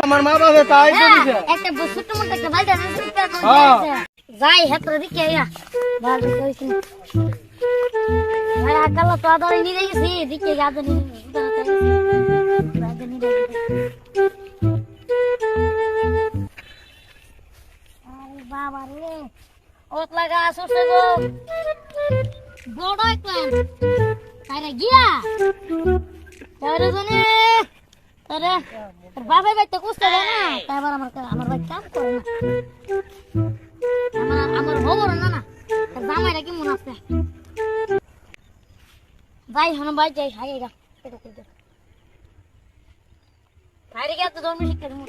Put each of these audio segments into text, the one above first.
আমার মা বাবা তাই করেছে একটা বস্তু তো মনে একটা বাইরে যাই হেতরে দিকে ইয়া ভালো কইছি ভাই আকাল তো আদর নিয়ে গেছি দিকে গাদে নিয়ে আরে বাবা রে ওত লাগা আসছে গো বড় একলাম আরে গিয়া তারে জানে আরে বাবা ভাই তো কুস্তে দেয় না তারপর আমার ভাই কাম করে না আমার খবর না না জামাইরা কি মনে আছে যাই হন ভাই যাই হাই গা বাইরে গিয়ে তো ধর্ম শিক্ষা দেবো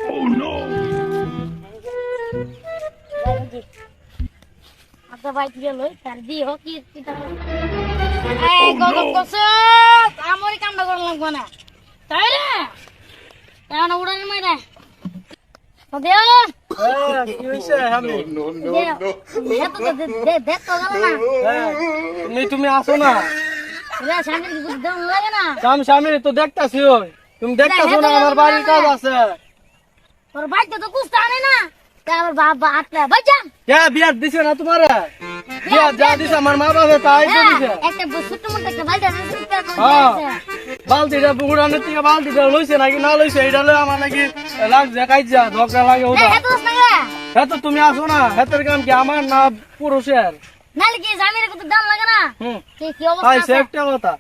আপনার ভাই দিয়ে লই তার দিয়ে হোক কি গরম করছে আমারই কামটা করা লাগবে না তাই রে কেন উড়ানি মাইরা তুমি আসো না স্বামী তো দেখতাছি তুমি দেখতাছো না আমার বাড়ির কাজ আছে তোর বাড়িতে তো কুস্তা আনে না আমার বাবা আটলা বাচ্চা বিয়ার দিছে না তোমার বিয়ার যা দিছে আমার মা বাবা তাই দিছে একটা ছোট মোটো একটা বালতি বালতিটা পুকুরানের থেকে বালতিটা লইছে নাকি না লইছে এটা লই আমার নাকি লাগছে কাইজা ঝগড়া লাগে ওটা হ্যাঁ তো তুমি আসো না হেতের কাম কি আমার না পুরুষের নালে কি জামির কত দাম লাগে না কি অবস্থা আছে একটা কথা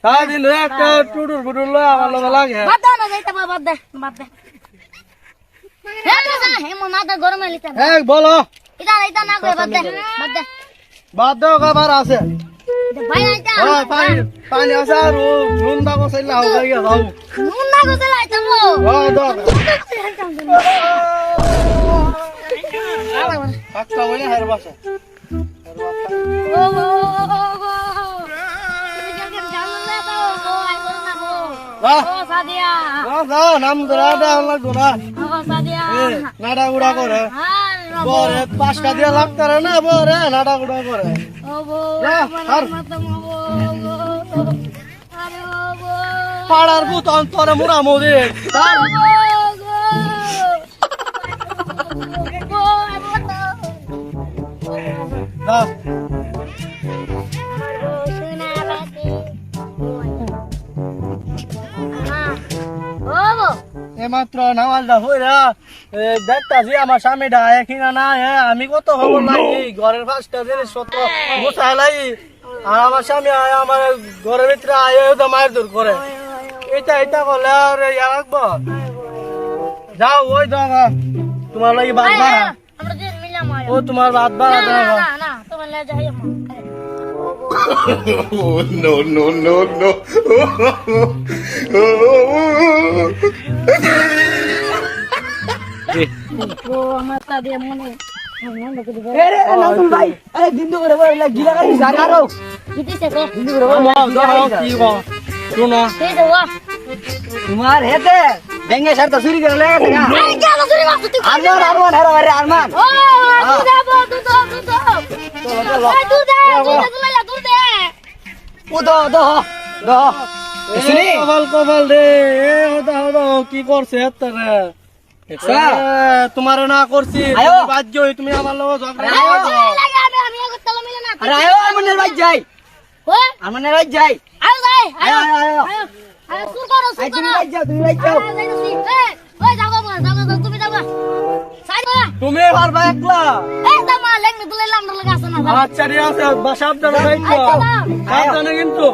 সারাদিন একটা টুটুর ফুটুর লই আমার লগে লাগে বাদ দাও না যাইতা বাদ দে হে মো মাথা গরম হইছে বলো এটা না কই বাদ দে বাদ দাও খাবার আছে ভাই আইতা পানি আছে আর নুন দা গোসাই লাও গিয়া দাও নুন না গোসাই লাইতা মো দাও একটা বলে হের বাসা ও সাদিয়া নাম ধরাটা লাগতো না সাদিয়া নাড়া গুড়া করে বরে 5 টাকা দিয়ে লাগতো না বরে নাড়া গুড়া করে পাড়ার ভূত অন্তরে মুড়া মোদে মাত্র নামাজটা হইরা দেখতাছি আমার স্বামীটা কিনা না আমি কত খবর লাগি ঘরের 5টা জিনিসপত্র গোছাই লাগি আর আমার স্বামী আমার ঘরের ভিতরে আয় মায়ের দূর করে এটা করলে আর ইয়া রাখবো যাও ওই দাও তোমার লাগি ভাত বাড়া ও তোমার ভাত বাড়া দাও no. আমার সাদিয়া মনে ভাই দিন করে গিলা গাড়ি জাগারো তোমার হেতে ডেঙ্গে সার তো চুরি করে লেগেছে না আরমান কপাল রে কি করছে তোমার না করছি বাধ্য তুমি আমার লোক যাই তুমি পারবা একলা আচ্ছা ঠিক আছে সাবধানে সাবধানে কিন্তু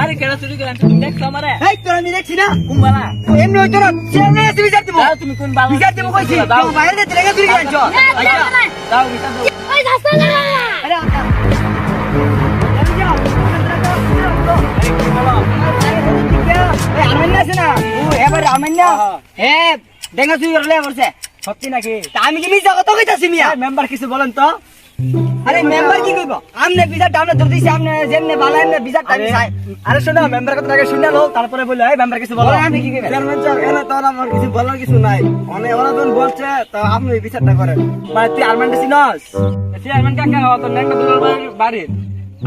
আরে কেন চুরি করে তুমি দেখছো আমারে আমি দেখছি না এমনি হইতো না বিচার দিব তুমি কোন বিচার দিব কইছি বাইরে থেকে চুরি করে আনছো দাও বিচার সত্যি নাকি আমি কি মিছা কথা কইতাছি মিয়া মেম্বার কিছু বলেন তো আরে মেম্বার কি কইব আমনে বিচার ডাউনে ধরে দিছি আমনে যেমনে ভালো আমনে বিচার টানি চাই আরে শোনো মেম্বার কথা আগে শুনে লো তারপরে বলে এই মেম্বার কিছু বলো আমি কি কইব চেয়ারম্যান স্যার এখানে তো আমার কিছু বলার কিছু নাই অনেক ওরা যখন বলছে তো আপনি এই বিচারটা করেন মানে তুই আরমানটা চিনস চেয়ারম্যান কাকা তো একটা দুলার বাড়ির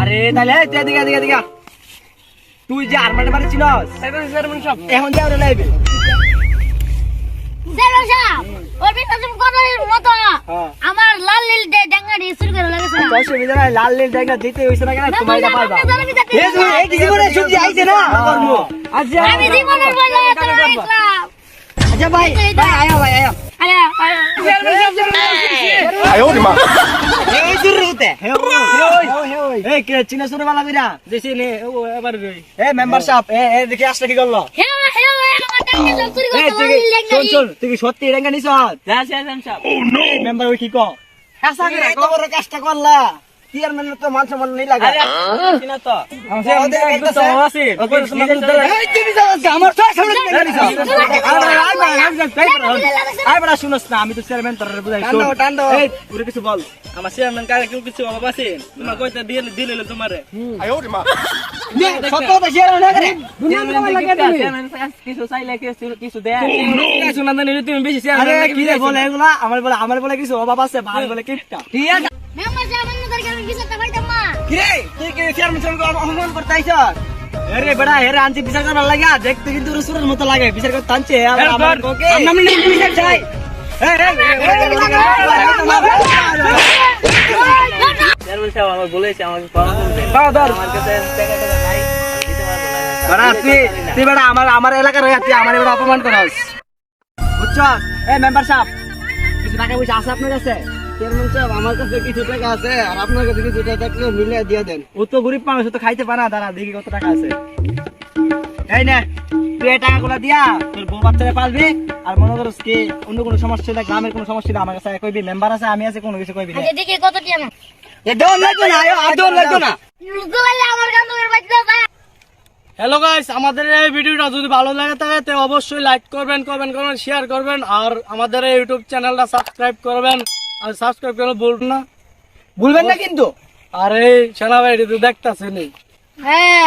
আরে তাহলে তুই এদিকে এদিকে এদিকে তুই যে আরমানটা বাড়ি চিনস চেয়ারম্যান সব এখন যে ওরে লাইবে চেয়ারম্যান সাহেব ওর বিচার করার মতো আমার লাল নীল ডাঙ্গাড়ি শুরু করে লাগেছে না অসুবিধা নাই লাল নীল জায়গা দিতে হইছে না কেন তোমার এটা পারবা এই যে এই জীবনে সবজি আইছে না করব আচ্ছা আমি জীবনের বলে তোর ইসলাম আচ্ছা ভাই আয়া ভাই আয়া আরে এই শুরু হতে এই কে চিনা শুনে বালা কইরা দেশি নে ও এবার রই এই মেম্বার সাহেব এ দেখি আসলে কি করলো হে হে আমার ডাঙ্গা সব চুরি এই করতে তুই লাল নীল শোন ডাঙ্গাড়ি শোন তুই কি সত্যি রেঙ্গা নিছ যা চেয়ারম্যান সাহেব ও নো মেম্বার ওই কি কো হাসা করে তো বড় কাজটা করলা চেয়ারম্যান তো মান সম্মান নেই লাগা চিনা তো চেয়ারম্যান তো আছে ওকে এই তুমি যাও আমার তো সামনে নিছ আই বড় শুনছ না আমি তো চেয়ারম্যান তোর বুঝাই শোন টান্ডো এই পুরো কিছু বল আমার চেয়ারম্যান কারে কেউ কিছু অভাব আছে তোমার কইতে দিলে তোমারে সত্য তো শেয়ার না করে কিছু চাইলে কিছু দেয় কিছু না জানি তুমি বেশি আরে কি রে বলে এগুলা আমার বলে কিছু অভাব আছে ভাই বলে কিপটা ঠিক আছে মেম্বার সাহেব অন্য দরকার আমি বিচারটা পাইতাম না কি রে তুই কি চেয়ারম্যান সঙ্গে অপমান করতে আইছ আরে বেড়া হেরে আনছি বিচার করার লাগা দেখতে কিন্তু রসুরের মতো লাগে বিচার করতে আনছে আবার আমার কোকে আমরা বিচার চাই চেয়ারম্যান সাহেব আমার বলেছে আমাকে আমার কাছে টাকা নাই দিতে পারবো না বাড়া তুই বেড়া আমার এলাকার হয়ে তুই আমার এবার অপমান করস বুঝছ এই মেম্বার সাহেব কিছু টাকা পয়সা আছে আপনার কাছে চেয়ারম্যান সাহেব আমার কাছে কিছু টাকা আছে আর আপনার কাছে কিছু টাকা থাকলে মিলে দিয়ে দেন ও তো গরিব মানুষ ও তো খাইতে পারে না দাঁড়া দেখি কত টাকা আছে এই নে তুই এই টাকাগুলো দিয়া তোর বউ বাচ্চারা পালবি আর মনে করস কি অন্য কোনো সমস্যা হলে গ্রামের কোনো সমস্যা হলে আমার কাছে কইবি মেম্বার আছে আমি আছে কোনো কিছু কইবি না আচ্ছা দেখি কত টিয়া না এ দম লাগবে না আর দম লাগবে না গোলে আমার কান্দুর বাচ্চা ভাই হ্যালো গাইস আমাদের এই ভিডিওটা যদি ভালো লাগে থাকে তো অবশ্যই লাইক করবেন শেয়ার করবেন আর আমাদের এই ইউটিউব চ্যানেলটা সাবস্ক্রাইব করবেন আর সাবস্ক্রাইব করলে ভুলবেন না ভুলবেন না কিন্তু আর এই সেনাবাহিনী তো দেখতাছেন হ্যাঁ